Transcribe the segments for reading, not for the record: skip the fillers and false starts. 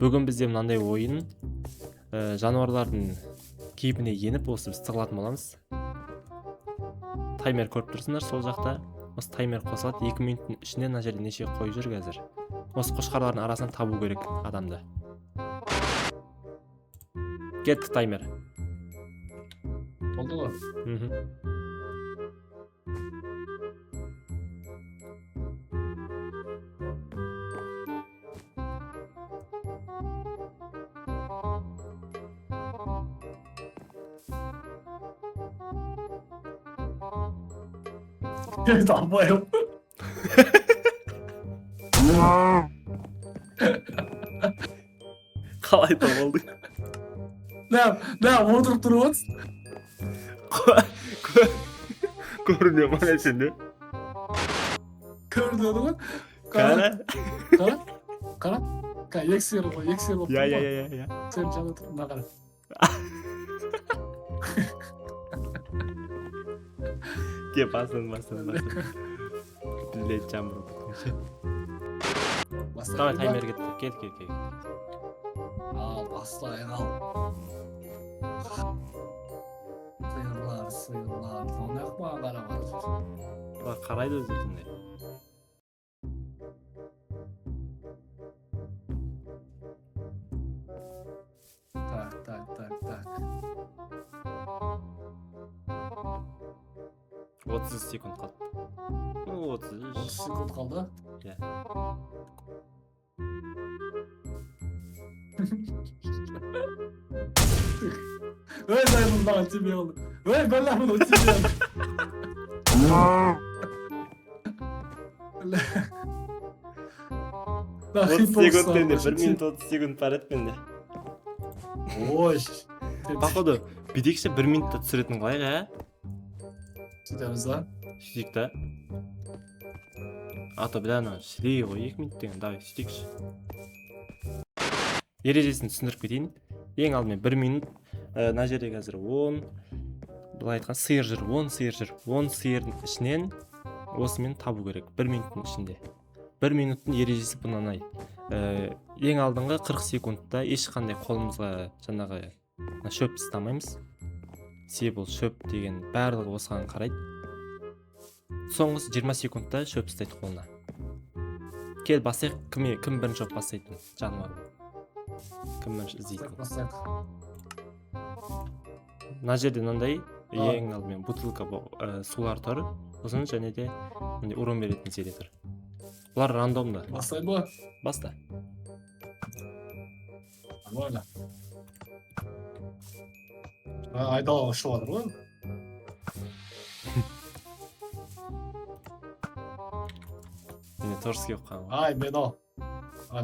Бүгін бізде мынандай ойын, жануарлардың кейпіне еніп, осы біз тығылатын боламыз. Таймер көріп тұрсыңдар сол жақта. Осы таймер қосылады, 2 минуттың ішінде мына жерде неше қой жүр қазір. Осы қошқарлардың арасынан табу керек адамды. Кеттік таймер. Oldu mu? Tamam. Қалай табылды? Ne отырып тұрып отырсың? Көрінуі ма сенде? Көрді ғой. Қара. Қара. Ексер ғой, ексер болып. Я. Сен жана тұр, мына қара. Кеп басын. Білет жамбыр. Давай таймер кетті. Кет. Ал, бастайын ал. Сыйлар. Тонақ маған қарамады. Қарайды өздерінде. Так. 30 секунд қалды. 30 секунд қалды. Иә. Ой, дай мынаған тебе алды. Ой, бәлі мұны тебе алды. 30 секунд менде, 1 минут 30 секунд бар еді менде. Ой. Походу, бидекші 1 минутта түсіретін қалайық, ә? Сөйтеміз да? Сөйтейік та. А то бля, шілей ғой 2 минут деген, давай сөйтейікші. Ережесін түсіндіріп кетейін. Ең алдымен 1 минут, мына жерде қазір 10, былай айтқан сиыр жүр, 10 сиыр жүр. 10 сиырдың ішінен осымен табу керек 1 минуттың ішінде. 1 минуттың ережесі бұндай. Ең алдыңғы 40 секундта ешқандай қолымызға жаңағы шөп ұстамаймыз. Себебі ол шөп деген барлығы осыған қарайды. Соңғысы 20 секундта шөп ұстайды қолына. Кел басайық, кім бірінші шөп бастайтын жануар. Кім бірінші іздейтін. Мына жерде мынандай ең алдымен бутылка сулар тұр. Сосын және де урон беретін зере тұр. Бұлар рандомды. Бастай ба? Баста. Нормально. Айдалаға шығып жатыр ғой. Мені торский болып қалған. Ай, мен ал.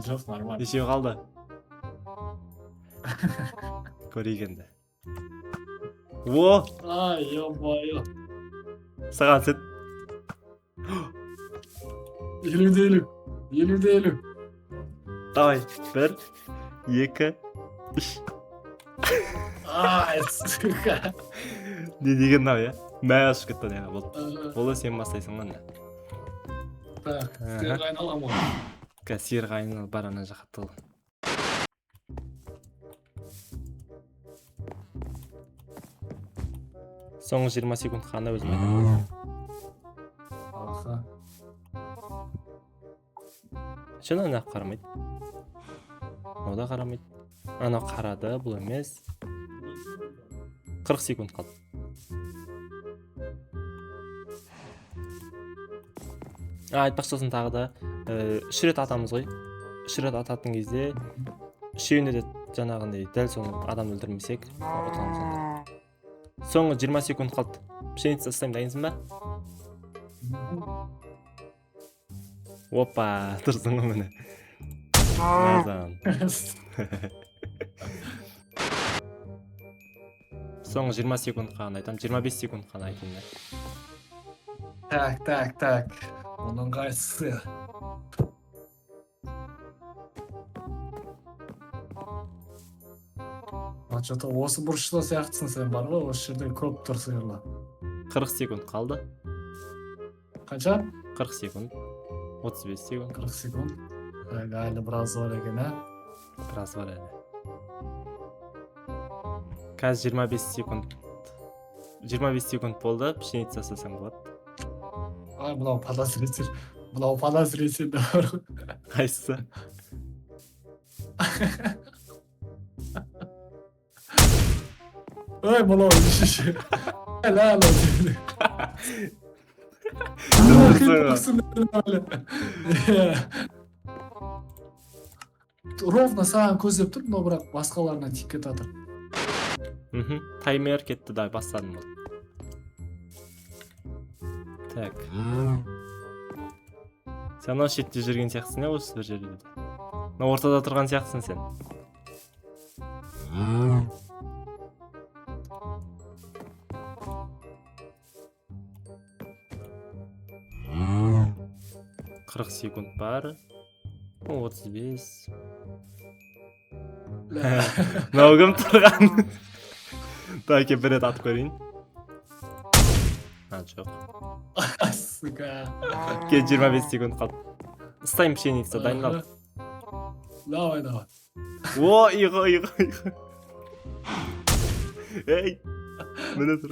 Жоқ, нормально. Нешеу қалды? Көрейік енді. О! Ай, ё-моё. Саған сет. 50-50. Давай, 1, 2, 3. Ай, сука. Не деген мынау, я? Мә ашып кетті неға болды. Болды сен бастайсың ғана. Так, сиырға айналам ғой. Сиырға айналып бар ана жаққа тыл. Соңғы 20 секунд қана өзім айтамын. Аха. Шын ана қарамайды. О да қарамайды. Ана қарады, бұл емес. 40 секунд қалды. Айтпақшысын тағы да 3 рет атамыз ғой. 3 рет ататын кезде үшеуінде де жаңағындай дәл соны адам өлтірмесек ұтамыз онда. Соңғы 20 секунд қалды. Пшеница ұстаймын, дайынсың ба? Опа, тұрсың ғой мені. Назан. Соңғы 20 секунд қана айтам, 25 секунд қана айтайын да. Так. Оның қайсысы? Что-то осы бұрышта сияқтысың сен бар ғой, осы жерде көп тұр сиырлар. 40 секунд қалды. Қанша? 40 секунд. 35 секунд. 40 секунд. Әлі біраз бар екен, ә? біраз бар әлі. Қазір 25 секунд болды, пішенет жасасаң болады. Ай, мынау подозритель да бар. Қайсысы? Ой, мынау шеше. Ровно саған көздеп тұр, но бірақ басқаларына тиіп кетатыр. Таймер кетті, дай бастадым болды. Так. Сен о шетте жүрген сияқтысың, осы бір жерде. Ортада тұрған сияқтысың сен. Қырық секунд бар. 35. Мынау кім тұрған? Так, бір рет атып көрейін. Жоқ. Сука. Ке 25 секунд қалды. Ұстайым пшеница, дайындал. Давай. О, иғы. Ей, міне тұр.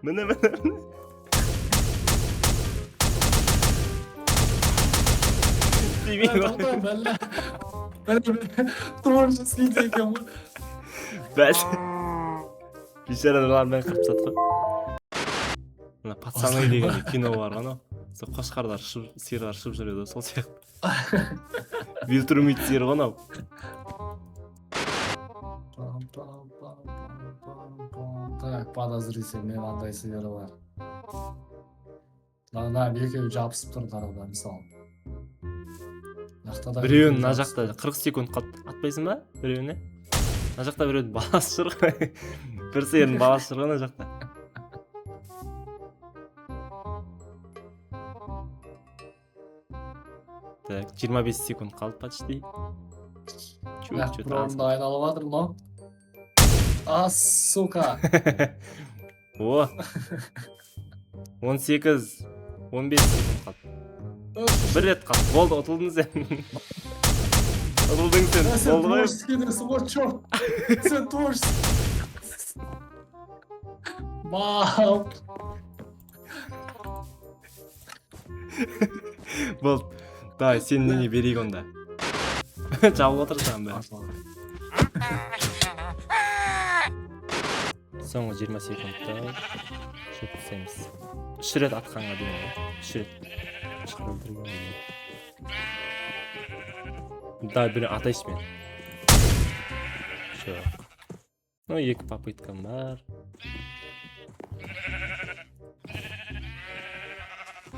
Міне. Творческий екен ғой. Бәс. Бейшаралармен қырып сатқып. Мына пацаны деген кино бар ғана. Сол қошқарлар сиырлар ұшып жүреді, сол сияқты. Вилтурмит сиыр ғой анау. Так, подозритель, мен андай сиыры бар. Мына екеуі жабысып тұр тарада, мысалы. Біреуін мына жақта 40 секунд қалды. Атпайсың ба? Біреуіне? Мына жақта біреудің баласы жүр ғой. Бір сиырдың баласы жүр ғой мына жақта. Так, 25 секунд қалды почти. Бұрында айналып жатыр, но. Сука. О. 18, 15 секунд қалды. Бір рет қалды. Болды, ұтылдың сен. Ұтылдың сен. Болды ғой? Сен творческий. Мау. Болды. Давай, сен нене берейік онда. Жауып отырсам бәрі. Соңғы 20 секундта шөп түсеміз. 3 рет атқанға дейін ғой. 3 рет. Да, бір атайшы мен. Жоқ. Ну, 2 попыткам бар.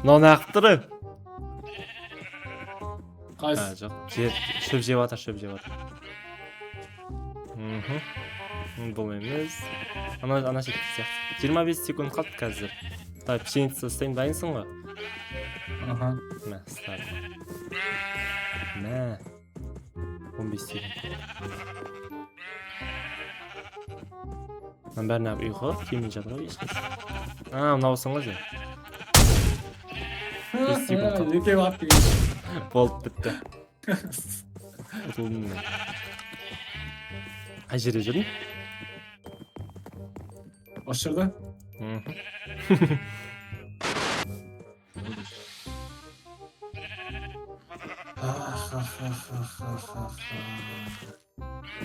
Мынау нағып тұры? Қайсы? Жоқ, шөп жеп атыр. Бұл емес. Ана шетті сияқты. 25 секунд қалды қазір. Тай, пшеница ұстайын, дайынсың ғой? Аха. Мә, ұстадым. Мә. 15 секунд. Мен бәріне ұйқы, кемін жатыр ғой ешкесі. Мынауысың ғой сен. 5 секунд қалды. Екеу атты кеш. Болды, бітті. Ұтылдым мен. Қай жерде жүрдің? Осы жерде?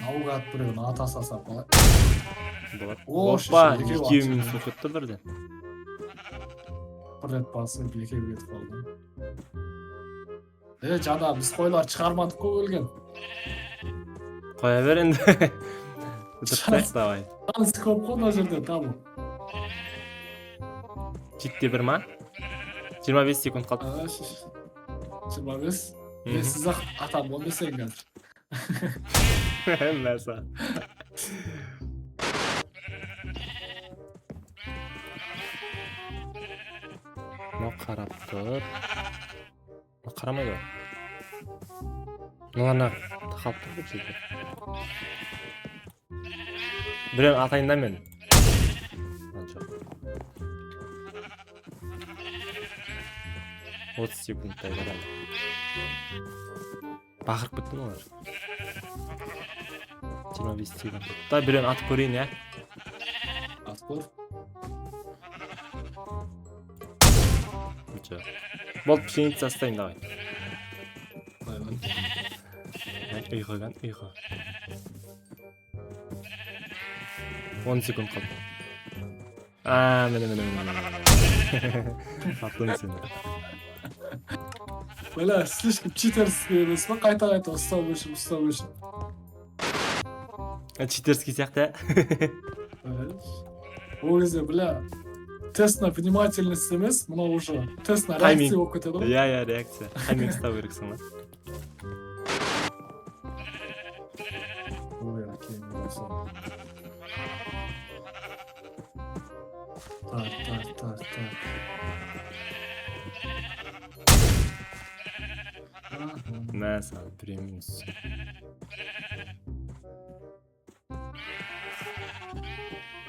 Наугат біреуін ата сасап қалай. Болады. Опа, екеуі мен соқ етті бірден. Бір рет басып, екеу кетіп қалды. Жада, біз қойлар шығармадық қой өлген. Қоя бер енді. Үтіртпайық, давай. Таныс көп қой мына жерде табу. Жетте бір ма? 25 секунд қалды. 25? Мен сіз-ақ атам 15 ең қазір. Мәса. Мынау қарап тұр. Қарамайды ғой. Мыналарына тақалып тұр бұл жерде. Біреуін атайын да мен. Жоқ. 30 секундтай барады. Бақырып кетті олар. 25 секунд. Да, біреуін атып көрейін, я. Аткор. Ничего. Болды, пшеница тастайын, давай. Қойған. Үй қойған, үй қойған. 10 секунд қалды. Міне. Аттың сені. Бля, слишком читерский емес па? Қайта ұстау үшін. Читерский сияқты, Ол кезде, бля, тест на внимательность емес, мынау уже тест на Тайминг. реакция болып кетеді ғой. Иә, реакция. Тайминг ұстау керексің, ба? Ой, окей, болса. Так. Мә, саған 1 минус.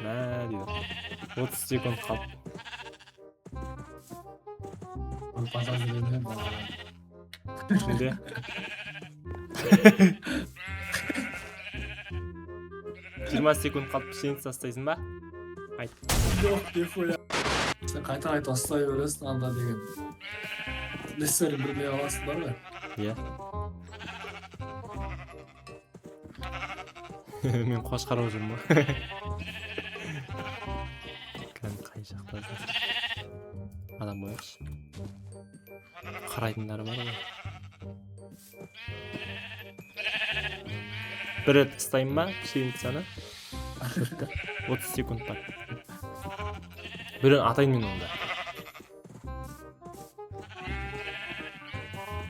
Мә, дейді. 30 секунд қалды. Ол подозрение бар. Ішінде. Жиырма секунд қалып пшеница тастайсың ба? Айт. Жоқ, нихуя. Сен қайта ұстай бересің, анда деген. Лестерін бірдей аласыңдар ғой. Иә. Мен қошқар болып жүрмін ба? Кәдімгі қай жақтасың? Адам болайықшы. Қарайтындары бар ғой. Бір рет ұстайын ба пшеницаны? 30 секунд бар. Бірін атайын мен онда.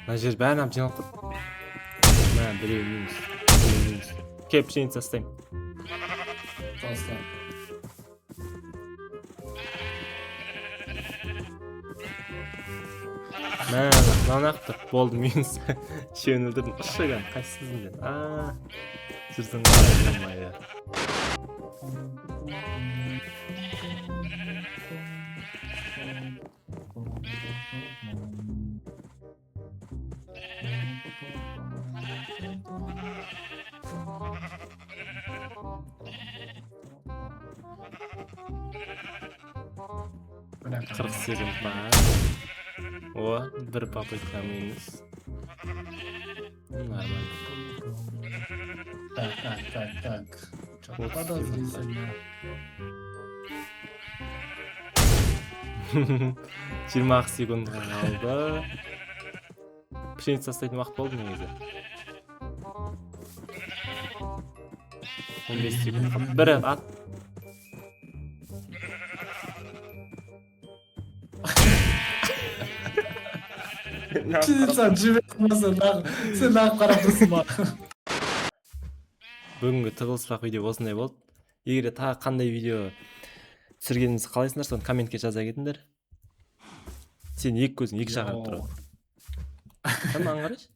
Мына жер бәрін ап жиналып тұр. Мә, біреу минус. Кеп, пшеница ұстайым. Таста. Мә, мынаны ақ тұр. Болды, минус. Шеуін өлдірдім. Ұшыған, қайсызын ден. Жүрсің қарайын. Бля, 40 секунд бар. О, бір попытка минус. Нормально. Так. Чё, Вот подозрительно. 20 секунд қалды. Пшеница тастайтын уақыт болды негізі. 15 секунд қалды. Бір ат. Пшеница жібе қылмаса, сен нағып қарап тұрсың ба? Бүгінгі тығылыспақ видео осындай болды. Егер тағы қандай видео түсіргенімізді қалайсыңдар, соны комментке жаза кетіңдер. Сен екі көзің екі жаға тұрады. Маған қарайшы.